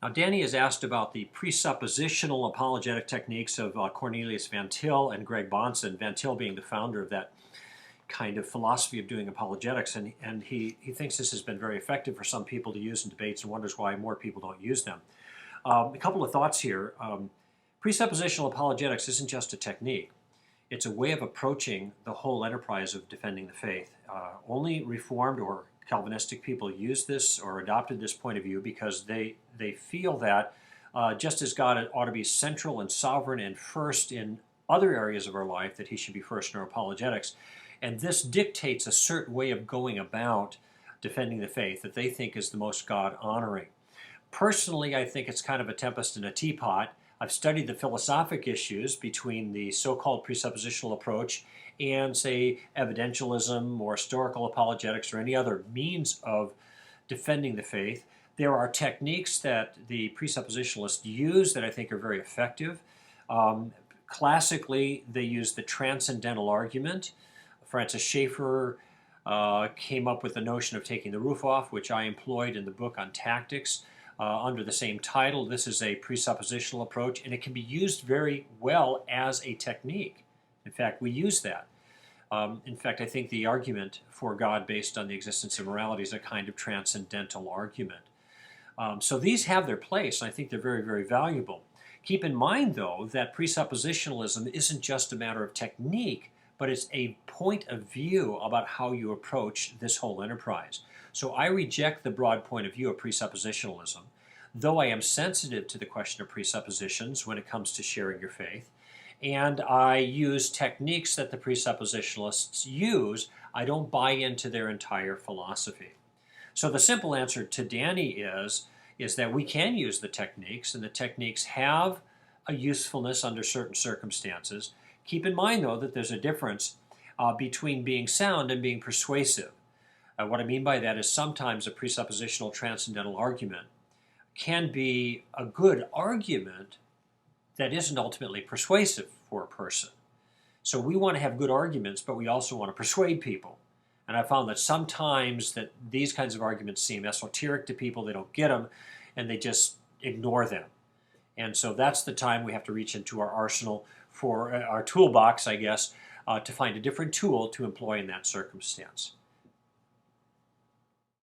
Now, Danny has asked about the presuppositional apologetic techniques of Cornelius Van Til and Greg Bahnsen, Van Til being the founder of that kind of philosophy of doing apologetics, and he thinks this has been very effective for some people to use in debates and wonders why more people don't use them. A couple of thoughts here. Presuppositional apologetics isn't just a technique. It's a way of approaching the whole enterprise of defending the faith. Only Reformed or Calvinistic people use this or adopted this point of view because they feel that just as God ought to be central and sovereign and first in other areas of our life, that he should be first in our apologetics. And this dictates a certain way of going about defending the faith that they think is the most God-honoring. Personally, I think it's kind of a tempest in a teapot. I've studied the philosophic issues between the so-called presuppositional approach and, say, evidentialism or historical apologetics or any other means of defending the faith. There are techniques that the presuppositionalists use that I think are very effective. Classically, they use the transcendental argument. Francis Schaeffer came up with the notion of taking the roof off, which I employed in the book on tactics under the same title. This is a presuppositional approach, and it can be used very well as a technique. In fact, we use that. In fact, I think the argument for God based on the existence of morality is a kind of transcendental argument. So these have their place, and I think they're very, very valuable. Keep in mind, though, that presuppositionalism isn't just a matter of technique, but it's a point of view about how you approach this whole enterprise. So I reject the broad point of view of presuppositionalism, though I am sensitive to the question of presuppositions when it comes to sharing your faith, and I use techniques that the presuppositionalists use. I don't buy into their entire philosophy. So the simple answer to Danny is that we can use the techniques, and the techniques have a usefulness under certain circumstances. Keep in mind, though, that there's a difference between being sound and being persuasive. What I mean by that is sometimes a presuppositional transcendental argument can be a good argument that isn't ultimately persuasive for a person. So we want to have good arguments, but we also want to persuade people. And I found that sometimes that these kinds of arguments seem esoteric to people, they don't get them, and they just ignore them. And so that's the time we have to reach into our arsenal, for our toolbox, I guess, to find a different tool to employ in that circumstance.